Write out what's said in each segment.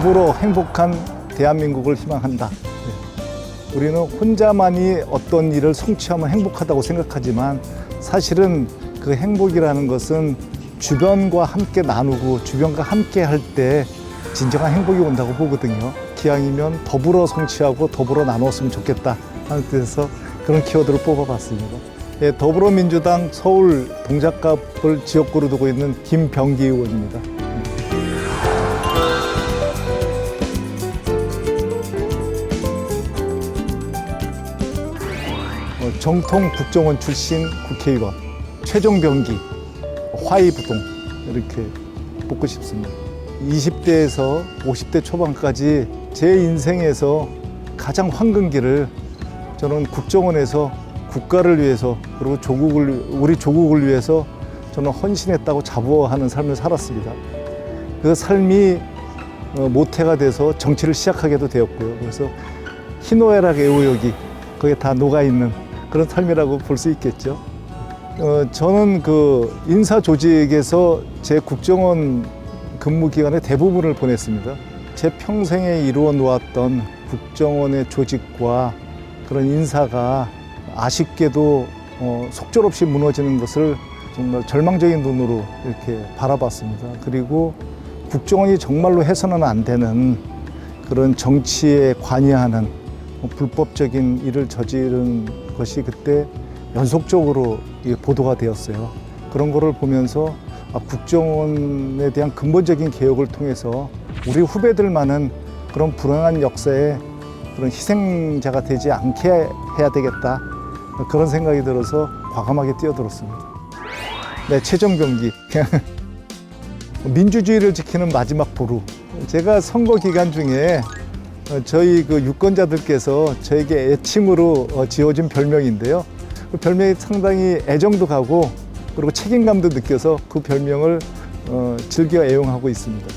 더불어 행복한 대한민국을 희망한다. 우리는 혼자만이 어떤 일을 성취하면 행복하다고 생각하지만 사실은 그 행복이라는 것은 주변과 함께 나누고 주변과 함께 할 때 진정한 행복이 온다고 보거든요. 기왕이면 더불어 성취하고 더불어 나눴으면 좋겠다 하는 뜻에서 그런 키워드를 뽑아봤습니다. 예, 더불어민주당 서울 동작갑을 지역구로 두고 있는 김병기 의원입니다. 정통 국정원 출신 국회의원 최종병기 화이부동 이렇게 뽑고 싶습니다. 20대에서 50대 초반까지 제 인생에서 가장 황금기를 저는 국정원에서 국가를 위해서 그리고 우리 조국을 위해서 저는 헌신했다고 자부하는 삶을 살았습니다. 그 삶이 모태가 돼서 정치를 시작하게도 되었고요. 그래서 희노애락 애호욕이 거기에 다 녹아있는 그런 삶이라고 볼 수 있겠죠. 저는 그 인사 조직에서 제 국정원 근무 기간의 대부분을 보냈습니다. 제 평생에 이루어 놓았던 국정원의 조직과 그런 인사가 아쉽게도 속절없이 무너지는 것을 정말 절망적인 눈으로 이렇게 바라봤습니다. 그리고 국정원이 정말로 해서는 안 되는 그런 정치에 관여하는 불법적인 일을 저지른 것이 그때 연속적으로 보도가 되었어요. 그런 거를 보면서 국정원에 대한 근본적인 개혁을 통해서 우리 후배들만은 그런 불행한 역사에 그런 희생자가 되지 않게 해야 되겠다. 그런 생각이 들어서 과감하게 뛰어들었습니다. 네, 최종병기. 민주주의를 지키는 마지막 보루. 제가 선거 기간 중에 저희 그 유권자들께서 저에게 애칭으로 지어준 별명인데요. 그 별명이 상당히 애정도 가고 그리고 책임감도 느껴서 그 별명을 즐겨 애용하고 있습니다.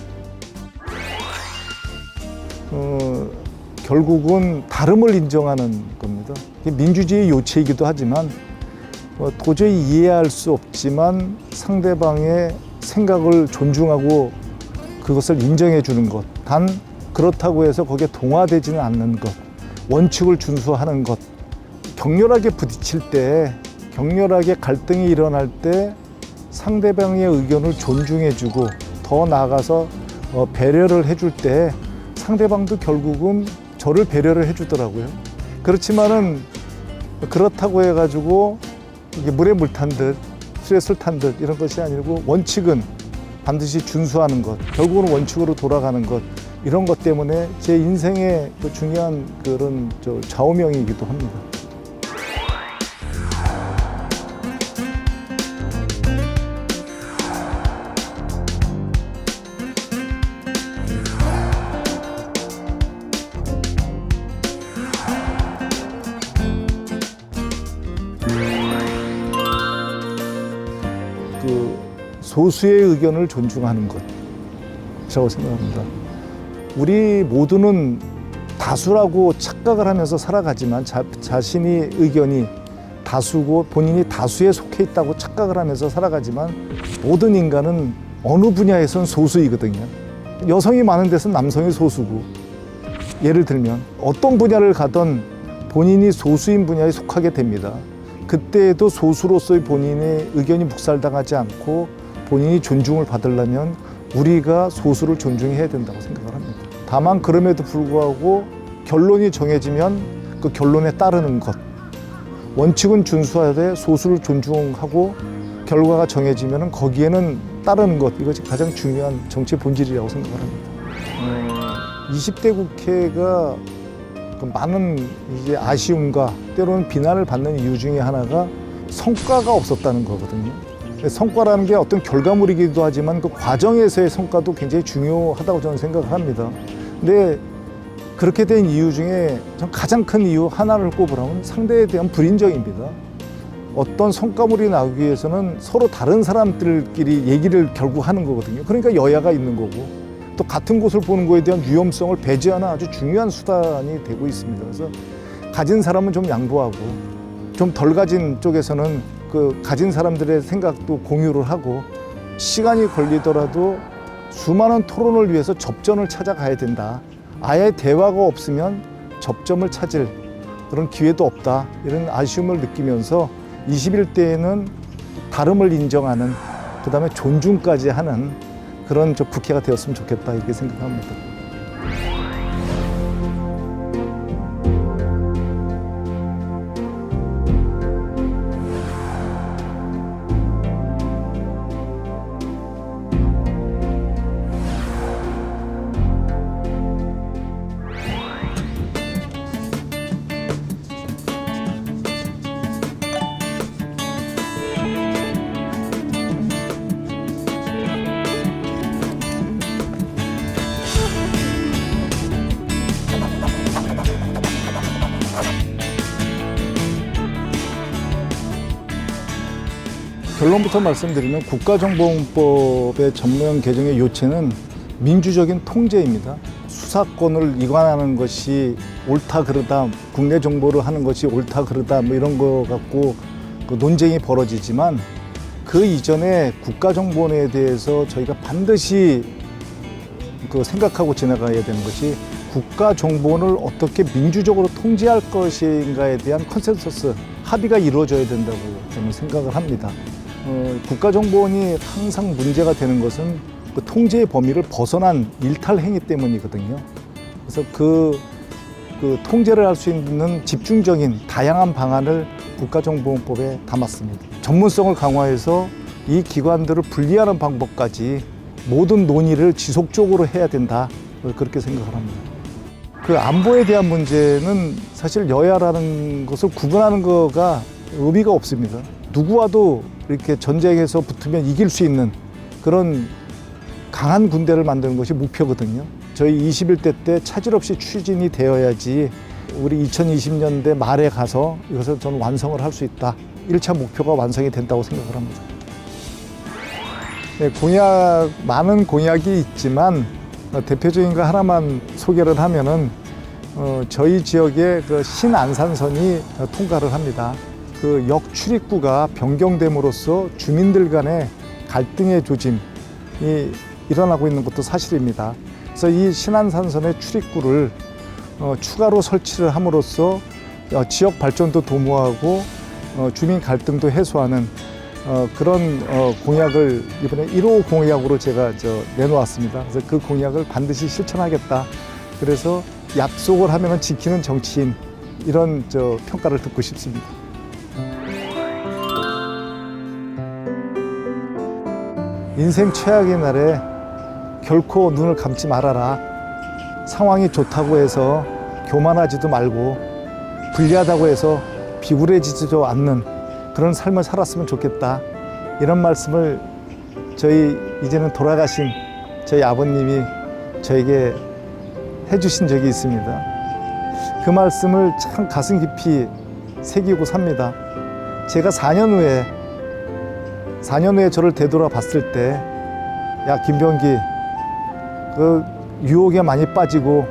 결국은 다름을 인정하는 겁니다. 민주주의의 요체이기도 하지만 도저히 이해할 수 없지만 상대방의 생각을 존중하고 그것을 인정해 주는 것. 단 그렇다고 해서 거기에 동화되지는 않는 것, 원칙을 준수하는 것, 격렬하게 부딪힐 때, 격렬하게 갈등이 일어날 때 상대방의 의견을 존중해주고 더 나아가서 배려를 해줄 때 상대방도 결국은 저를 배려를 해주더라고요. 그렇지만은 그렇다고 해가지고 이게 물에 물 탄 듯, 술에 술 탄 듯 이런 것이 아니고 원칙은 반드시 준수하는 것, 결국은 원칙으로 돌아가는 것. 이런 것 때문에 제 인생의 그 중요한 그런 좌우명이기도 합니다. 그 소수의 의견을 존중하는 것이라고 생각합니다. 우리 모두는 다수라고 착각을 하면서 살아가지만 자신의 의견이 다수고 본인이 다수에 속해 있다고 착각을 하면서 살아가지만 모든 인간은 어느 분야에선 소수이거든요. 여성이 많은 데서는 남성이 소수고 예를 들면 어떤 분야를 가든 본인이 소수인 분야에 속하게 됩니다. 그때에도 소수로서의 본인의 의견이 묵살당하지 않고 본인이 존중을 받으려면 우리가 소수를 존중해야 된다고 생각을 합니다. 다만 그럼에도 불구하고 결론이 정해지면 그 결론에 따르는 것, 원칙은 준수하되 소수를 존중하고 결과가 정해지면 거기에는 따르는 것, 이것이 가장 중요한 정치의 본질이라고 생각을 합니다. 20대 국회가 많은 이제 아쉬움과 때로는 비난을 받는 이유 중에 하나가 성과가 없었다는 거거든요. 성과라는 게 어떤 결과물이기도 하지만 그 과정에서의 성과도 굉장히 중요하다고 저는 생각을 합니다. 근데 그렇게 된 이유 중에 가장 큰 이유 하나를 꼽으라면 상대에 대한 불인정입니다. 어떤 성과물이 나오기 위해서는 서로 다른 사람들끼리 얘기를 결국 하는 거거든요. 그러니까 여야가 있는 거고 또 같은 곳을 보는 거에 대한 위험성을 배제하는 아주 중요한 수단이 되고 있습니다. 그래서 가진 사람은 좀 양보하고 좀 덜 가진 쪽에서는 그 가진 사람들의 생각도 공유를 하고 시간이 걸리더라도 수많은 토론을 위해서 접전을 찾아가야 된다. 아예 대화가 없으면 접점을 찾을 그런 기회도 없다. 이런 아쉬움을 느끼면서 21대에는 다름을 인정하는 그다음에 존중까지 하는 그런 국회가 되었으면 좋겠다 이렇게 생각합니다. 결론부터 말씀드리면 국가정보원법의 전면 개정의 요체는 민주적인 통제입니다. 수사권을 이관하는 것이 옳다 그르다, 국내 정보를 하는 것이 옳다 그르다 뭐 이런 거 갖고 그 논쟁이 벌어지지만 그 이전에 국가정보원에 대해서 저희가 반드시 그 생각하고 지나가야 되는 것이 국가정보원을 어떻게 민주적으로 통제할 것인가에 대한 컨센서스, 합의가 이루어져야 된다고 저는 생각을 합니다. 국가정보원이 항상 문제가 되는 것은 그 통제의 범위를 벗어난 일탈 행위 때문이거든요. 그래서 그 통제를 할 수 있는 집중적인 다양한 방안을 국가정보원법에 담았습니다. 전문성을 강화해서 이 기관들을 분리하는 방법까지 모든 논의를 지속적으로 해야 된다. 그렇게 생각을 합니다. 그 안보에 대한 문제는 사실 여야라는 것을 구분하는 거가 의미가 없습니다. 누구와도 이렇게 전쟁에서 붙으면 이길 수 있는 그런 강한 군대를 만드는 것이 목표거든요. 저희 21대 때 차질 없이 추진이 되어야지 우리 2020년대 말에 가서 이것을 저는 완성을 할 수 있다. 1차 목표가 완성이 된다고 생각을 합니다. 네, 많은 공약이 있지만 대표적인 거 하나만 소개를 하면은 저희 지역의 그 신안산선이 통과를 합니다. 그 역 출입구가 변경됨으로써 주민들 간의 갈등의 조짐이 일어나고 있는 것도 사실입니다. 그래서 이 신안산선의 출입구를 추가로 설치를 함으로써 지역 발전도 도모하고 주민 갈등도 해소하는 그런 공약을 이번에 1호 공약으로 제가 내놓았습니다. 그래서 그 공약을 반드시 실천하겠다. 그래서 약속을 하면 지키는 정치인 이런 평가를 듣고 싶습니다. 인생 최악의 날에 결코 눈을 감지 말아라. 상황이 좋다고 해서 교만하지도 말고 불리하다고 해서 비굴해지지도 않는 그런 삶을 살았으면 좋겠다. 이런 말씀을 이제는 돌아가신 저희 아버님이 저에게 해주신 적이 있습니다. 그 말씀을 참 가슴 깊이 새기고 삽니다. 제가 4년 후에 저를 되돌아봤을 때, 야, 김병기, 그 유혹에 많이 빠지고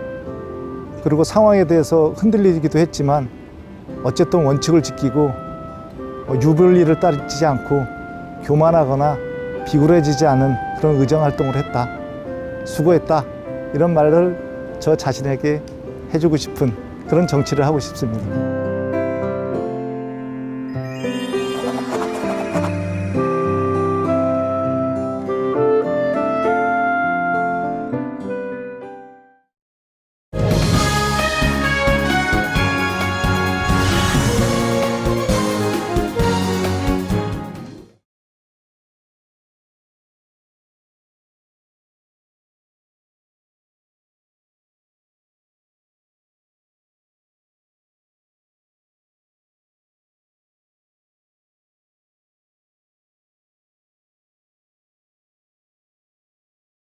그리고 상황에 대해서 흔들리기도 했지만 어쨌든 원칙을 지키고 유불리를 따르지 않고 교만하거나 비굴해지지 않은 그런 의정활동을 했다. 수고했다. 이런 말을 저 자신에게 해주고 싶은 그런 정치를 하고 싶습니다.